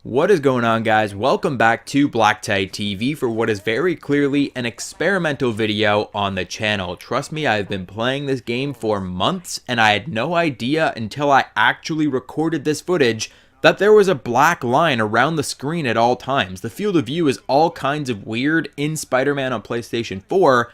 What is going on, guys? Welcome back to BlackTideTV for what is very clearly an experimental video on the channel. Trust me, I've been playing this game for months and I had no idea until I actually recorded this footage that there was a black line around the screen at all times. The field of view is all kinds of weird in Spider-Man on PlayStation 4,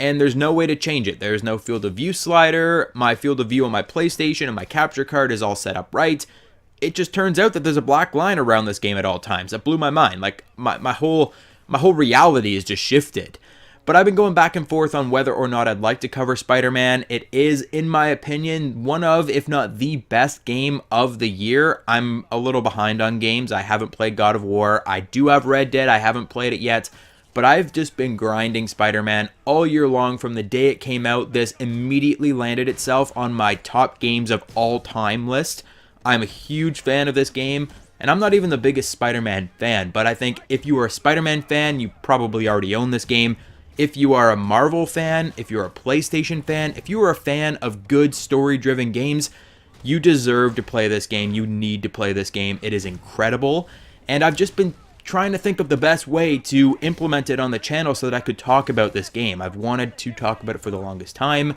and there's no way to change it. There's no field of view slider. My field of view on my PlayStation and my capture card is all set up right. It just turns out that there's a black line around this game at all times. That blew my mind. Like my whole reality is just shifted. But I've been going back and forth on whether or not I'd like to cover Spider-Man. It is, in my opinion, one of, if not the best game of the year. I'm a little behind on games. I haven't played God of War. I do have Red Dead. I haven't played it yet. But I've just been grinding Spider-Man all year long. From the day it came out, this immediately landed itself on my top games of all time list. I'm a huge fan of this game, and I'm not even the biggest Spider-Man fan, but I think if you are a Spider-Man fan, you probably already own this game. If you are a Marvel fan, if you're a PlayStation fan, if you are a fan of good story-driven games, you deserve to play this game. You need to play this game. It is incredible, and I've just been trying to think of the best way to implement it on the channel so that I could talk about this game. I've wanted to talk about it for the longest time,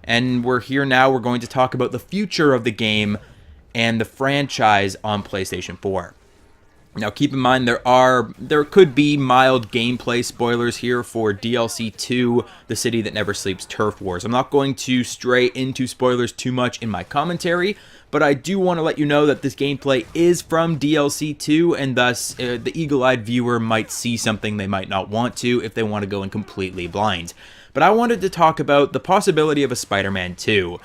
and we're here now. We're going to talk about the future of the game and the franchise on PlayStation 4. Now keep in mind there could be mild gameplay spoilers here for DLC 2, The City That Never Sleeps Turf Wars. I'm not going to stray into spoilers too much in my commentary, but I do want to let you know that this gameplay is from DLC 2, and thus the eagle-eyed viewer might see something they might not want to if they want to go in completely blind. But I wanted to talk about the possibility of a Spider-Man 2.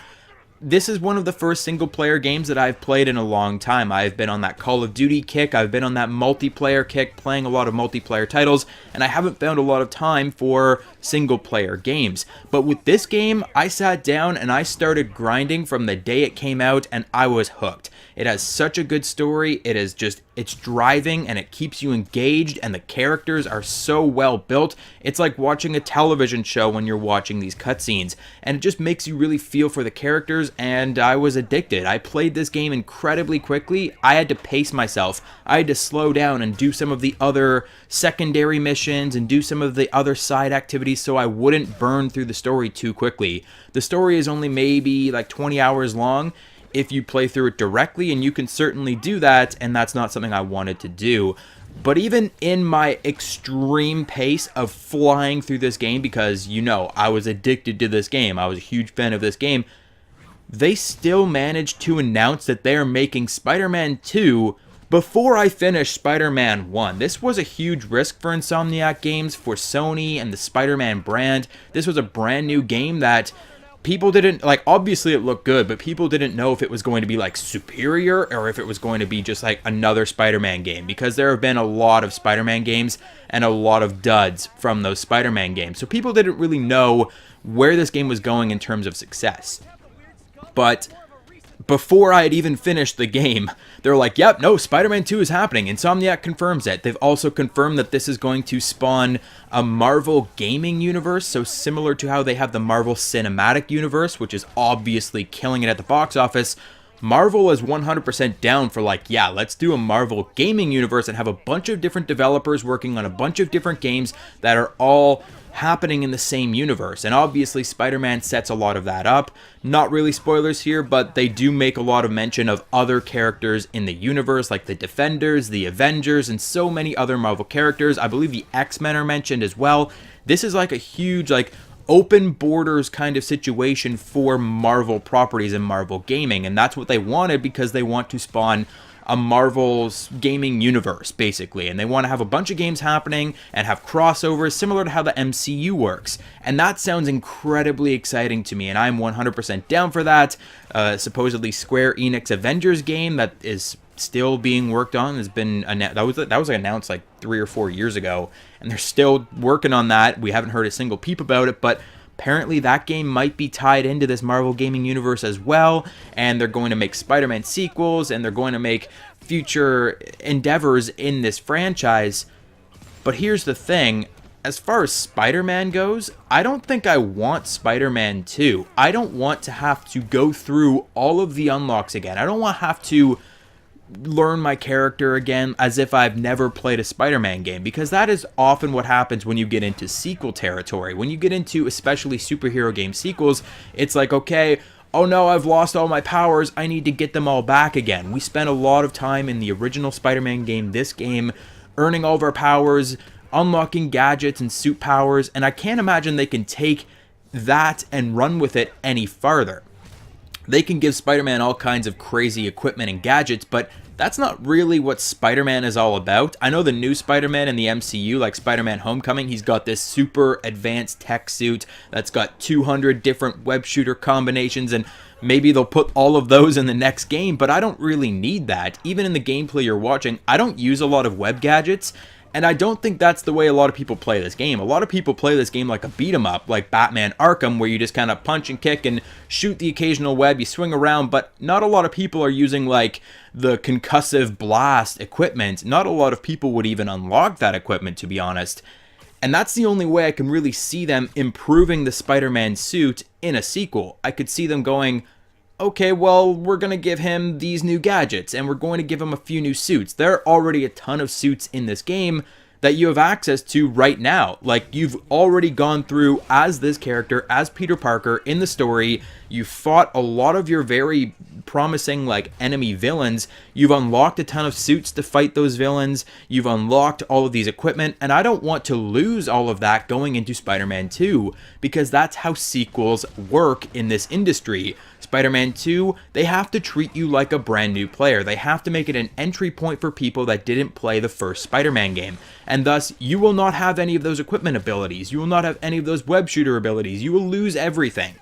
This is one of the first single-player games that I've played in a long time. I've been on that Call of Duty kick, I've been on that multiplayer kick, playing a lot of multiplayer titles, and I haven't found a lot of time for single-player games. But with this game, I sat down and I started grinding from the day it came out, and I was hooked. It has such a good story, it's driving, and it keeps you engaged, and the characters are so well built. It's like watching a television show when you're watching these cutscenes, and it just makes you really feel for the characters, and I was addicted. I played this game incredibly quickly. I had to pace myself. I had to slow down and do some of the other secondary missions and do some of the other side activities so I wouldn't burn through the story too quickly. The story is only maybe like 20 hours long if you play through it directly, and you can certainly do that, and that's not something I wanted to do. But even in my extreme pace of flying through this game, because I was addicted to this game, I was a huge fan of this game, they still managed to announce that they are making Spider-Man 2 before I finished Spider-Man 1. This was a huge risk for Insomniac Games, for Sony and the Spider-Man brand. This was a brand new game that people didn't, like, obviously it looked good, but people didn't know if it was going to be, like, superior or if it was going to be just, like, another Spider-Man game, because there have been a lot of Spider-Man games and a lot of duds from those Spider-Man games. So people didn't really know where this game was going in terms of success. But before I had even finished the game, they're like, yep, no, Spider-Man 2 is happening. Insomniac confirms it. They've also confirmed that this is going to spawn a Marvel gaming universe, so similar to how they have the Marvel Cinematic Universe, which is obviously killing it at the box office. Marvel is 100% down for, like, yeah, let's do a Marvel gaming universe and have a bunch of different developers working on a bunch of different games that are all happening in the same universe. And obviously Spider-Man sets a lot of that up. Not really spoilers here, but they do make a lot of mention of other characters in the universe, like the Defenders, the Avengers, and so many other Marvel characters. I believe the X-Men are mentioned as well. This is like a huge, like, open borders kind of situation for Marvel properties and Marvel gaming, and that's what they wanted, because they want to spawn a Marvel's gaming universe, basically, and they want to have a bunch of games happening and have crossovers similar to how the MCU works, and that sounds incredibly exciting to me, and I'm 100% down for that. Supposedly Square Enix Avengers game that is still being worked on has been that was announced like 3 or 4 years ago, and they're still working on that. We haven't heard a single peep about it, but apparently that game might be tied into this Marvel gaming universe as well, and they're going to make Spider-Man sequels, and they're going to make future endeavors in this franchise. But here's the thing, as far as Spider-Man goes, I don't think I want Spider-Man 2. I don't want to have to go through all of the unlocks again. I don't want to have to learn my character again as if I've never played a Spider-Man game, because that is often what happens when you get into sequel territory. When you get into especially superhero game sequels, it's like, okay, oh no, I've lost all my powers, I need to get them all back again. We spent a lot of time in the original Spider-Man game, this game, earning all of our powers, unlocking gadgets and suit powers, and I can't imagine they can take that and run with it any farther. They can give Spider-Man all kinds of crazy equipment and gadgets, but that's not really what Spider-Man is all about. I know the new Spider-Man in the MCU, like Spider-Man Homecoming, he's got this super advanced tech suit that's got 200 different web shooter combinations, and maybe they'll put all of those in the next game, but I don't really need that. Even in the gameplay you're watching, I don't use a lot of web gadgets, and I don't think that's the way a lot of people play this game. A lot of people play this game like a beat-em-up, like Batman Arkham, where you just kind of punch and kick and shoot the occasional web, you swing around, but not a lot of people are using like the concussive blast equipment. Not a lot of people would even unlock that equipment, to be honest. And that's the only way I can really see them improving the Spider-Man suit in a sequel. I could see them going, okay, well, we're going to give him these new gadgets, and we're going to give him a few new suits. There are already a ton of suits in this game that you have access to right now. Like, you've already gone through as this character, as Peter Parker in the story. You fought a lot of your very promising, like, enemy villains. You've unlocked a ton of suits to fight those villains. You've unlocked all of these equipment, and I don't want to lose all of that going into Spider-Man 2, because that's how sequels work in this industry. Spider-Man 2, they have to treat you like a brand new player. They have to make it an entry point for people that didn't play the first Spider-Man game. And thus, you will not have any of those equipment abilities. You will not have any of those web shooter abilities. You will lose everything.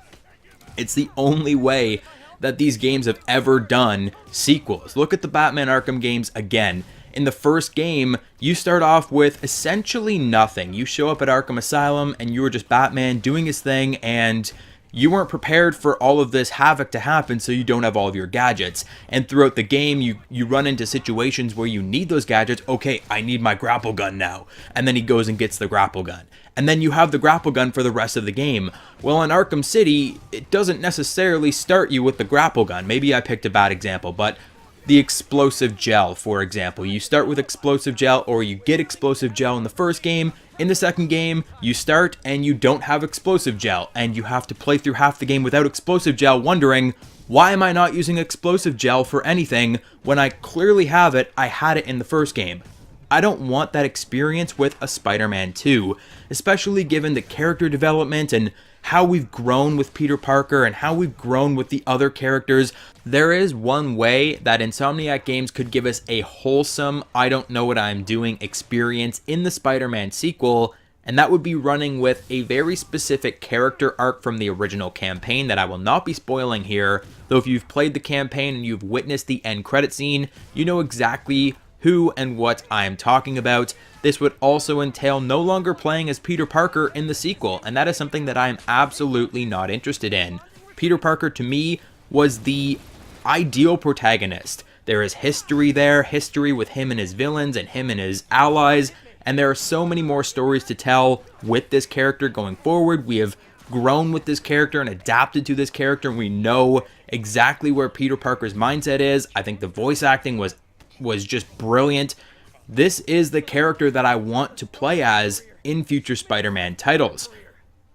It's the only way that these games have ever done sequels. Look at the Batman Arkham games again. In the first game, you start off with essentially nothing. You show up at Arkham Asylum and you are just Batman doing his thing, and you weren't prepared for all of this havoc to happen, so you don't have all of your gadgets. And throughout the game, you run into situations where you need those gadgets. Okay, I need my grapple gun now. And then he goes and gets the grapple gun. And then you have the grapple gun for the rest of the game. Well, in Arkham City, it doesn't necessarily start you with the grapple gun. Maybe I picked a bad example, but the explosive gel, for example. You start with explosive gel, or you get explosive gel in the first game. In the second game, you start and you don't have explosive gel, and you have to play through half the game without explosive gel, wondering, why am I not using explosive gel for anything when I clearly have it? I had it in the first game. I don't want that experience with a Spider-Man 2, especially given the character development and how we've grown with Peter Parker and how we've grown with the other characters. There is one way that Insomniac Games could give us a wholesome, I don't know what I'm doing experience in the Spider-Man sequel, and that would be running with a very specific character arc from the original campaign that I will not be spoiling here, though if you've played the campaign and you've witnessed the end credit scene, you know exactly who and what I am talking about. This would also entail no longer playing as Peter Parker in the sequel, and that is something that I am absolutely not interested in. Peter Parker, to me, was the ideal protagonist. There is history there, history with him and his villains and him and his allies, and there are so many more stories to tell with this character going forward. We have grown with this character and adapted to this character, and we know exactly where Peter Parker's mindset is. I think the voice acting was just brilliant. This is the character that I want to play as in future Spider-Man titles.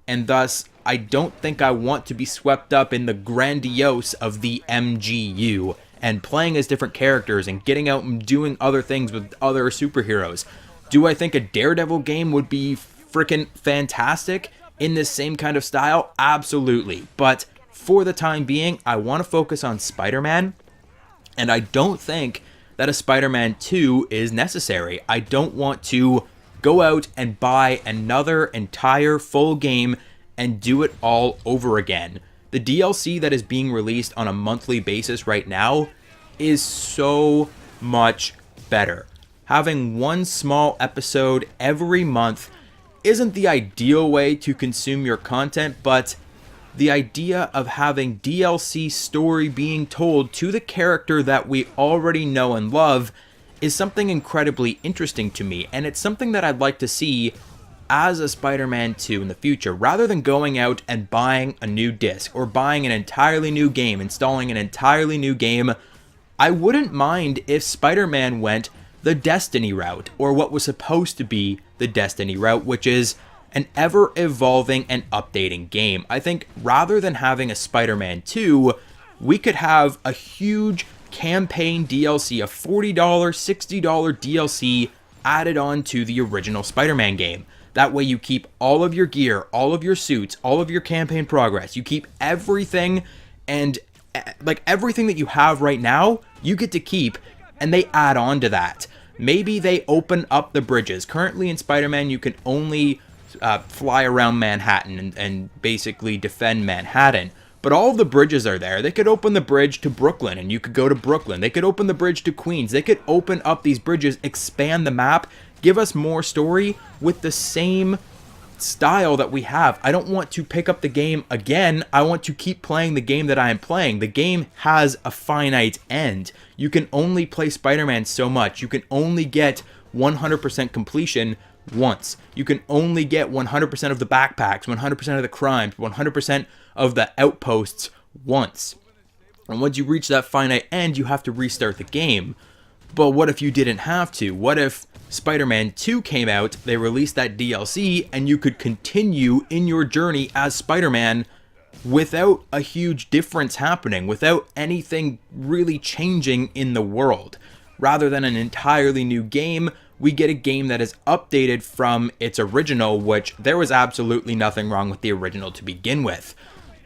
And thus, I don't think I want to be swept up in the grandiose of the MGU and playing as different characters and getting out and doing other things with other superheroes. Do I think a Daredevil game would be freaking fantastic in this same kind of style? Absolutely. But for the time being, I want to focus on Spider-Man, and I don't think that a Spider-Man 2 is necessary. I don't want to go out and buy another entire full game and do it all over again. The DLC that is being released on a monthly basis right now is so much better. Having one small episode every month isn't the ideal way to consume your content, but the idea of having DLC story being told to the character that we already know and love is something incredibly interesting to me, and it's something that I'd like to see as a Spider-Man 2 in the future, rather than going out and buying a new disc or buying an entirely new game, installing an entirely new game. I wouldn't mind if Spider-Man went the Destiny route, or what was supposed to be the Destiny route, which is an ever-evolving and updating game. I think rather than having a Spider-Man 2, we could have a huge campaign DLC, a $40, $60 DLC added on to the original Spider-Man game. That way you keep all of your gear, all of your suits, all of your campaign progress. You keep everything, and like everything that you have right now, you get to keep, and they add on to that. Maybe they open up the bridges. Currently in Spider-Man, you can only fly around Manhattan and basically defend Manhattan. But all of the bridges are there. They could open the bridge to Brooklyn, and you could go to Brooklyn. They could open the bridge to Queens. They could open up these bridges, expand the map, give us more story with the same style that we have. I don't want to pick up the game again. I want to keep playing the game that I am playing. The game has a finite end. You can only play Spider-Man so much. You can only get 100% completion once. You can only get 100% of the backpacks, 100% of the crimes, 100% of the outposts once. And once you reach that finite end, you have to restart the game. But what if you didn't have to? What if Spider-Man 2 came out, they released that DLC, and you could continue in your journey as Spider-Man without a huge difference happening, without anything really changing in the world? Rather than an entirely new game, we get a game that is updated from its original, which there was absolutely nothing wrong with the original to begin with.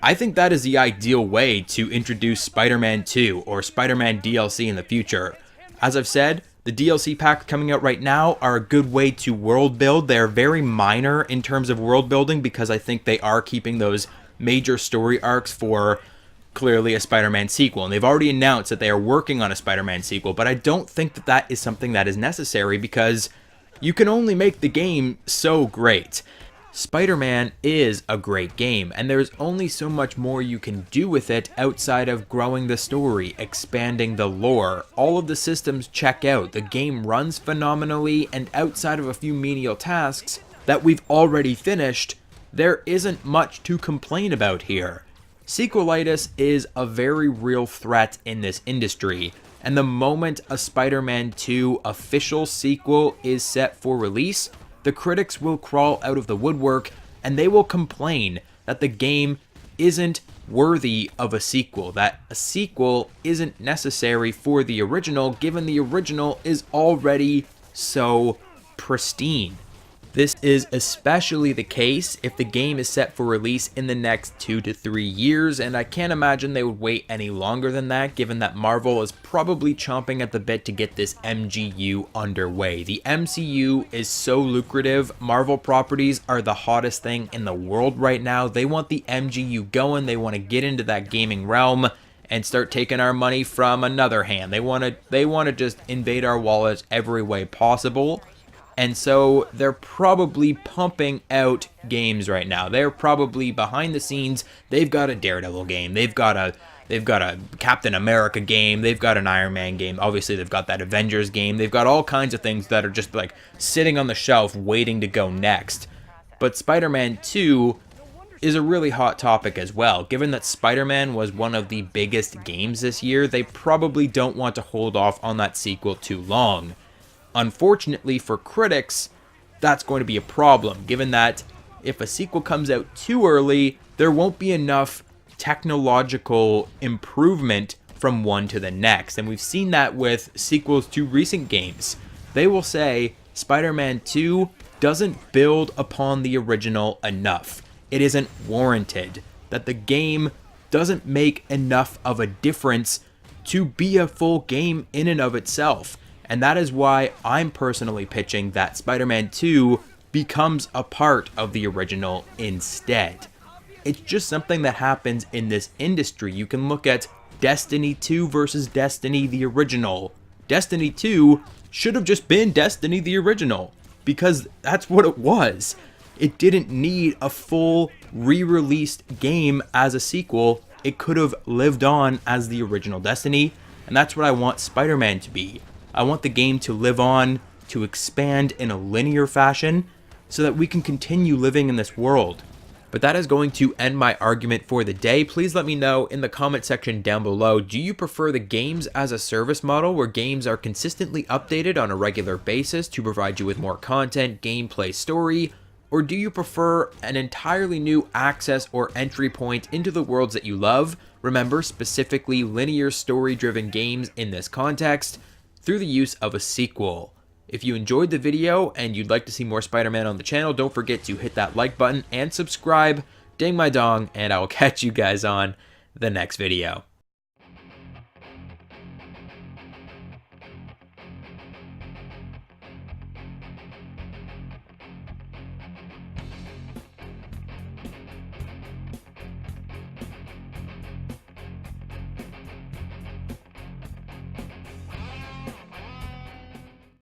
I think that is the ideal way to introduce Spider-Man 2 or Spider-Man DLC in the future. As I've said, the DLC packs coming out right now are a good way to world build. They're very minor in terms of world building because I think they are keeping those major story arcs for clearly a Spider-Man sequel. And they've already announced that they are working on a Spider-Man sequel, but I don't think that that is something that is necessary because you can only make the game so great. Spider-Man is a great game, and there's only so much more you can do with it outside of growing the story, expanding the lore. All of the systems check out, the game runs phenomenally, and outside of a few menial tasks that we've already finished, there isn't much to complain about here. Sequelitis is a very real threat in this industry, and the moment a Spider-Man 2 official sequel is set for release, the critics will crawl out of the woodwork and they will complain that the game isn't worthy of a sequel, that a sequel isn't necessary for the original, given the original is already so pristine. This is especially the case if the game is set for release in the next 2 to 3 years, and I can't imagine they would wait any longer than that, given that Marvel is probably chomping at the bit to get this MGU underway. The MCU is so lucrative. Marvel properties are the hottest thing in the world right now. They want the MGU going. They want to get into that gaming realm and start taking our money from another hand. They want to just invade our wallets every way possible. And so they're probably pumping out games right now. They're probably behind the scenes. They've got a Daredevil game. They've got a Captain America game. They've got an Iron Man game. Obviously, they've got that Avengers game. They've got all kinds of things that are just like sitting on the shelf waiting to go next. But Spider-Man 2 is a really hot topic as well. Given that Spider-Man was one of the biggest games this year, they probably don't want to hold off on that sequel too long. Unfortunately for critics, that's going to be a problem, given that if a sequel comes out too early, there won't be enough technological improvement from one to the next. And we've seen that with sequels to recent games. They will say Spider-Man 2 doesn't build upon the original enough. It isn't warranted. That the game doesn't make enough of a difference to be a full game in and of itself. And that is why I'm personally pitching that Spider-Man 2 becomes a part of the original instead. It's just something that happens in this industry. You can look at Destiny 2 versus Destiny the original. Destiny 2 should have just been Destiny the original, because that's what it was. It didn't need a full re-released game as a sequel. It could have lived on as the original Destiny, and that's what I want Spider-Man to be. I want the game to live on, to expand in a linear fashion, so that we can continue living in this world. But that is going to end my argument for the day. Please let me know in the comment section down below, do you prefer the games as a service model where games are consistently updated on a regular basis to provide you with more content, gameplay, story? Or do you prefer an entirely new access or entry point into the worlds that you love? Remember, specifically linear story-driven games in this context, through the use of a sequel. If you enjoyed the video and you'd like to see more Spider-Man on the channel, don't forget to hit that like button and subscribe. Ding my dong, and I will catch you guys on the next video.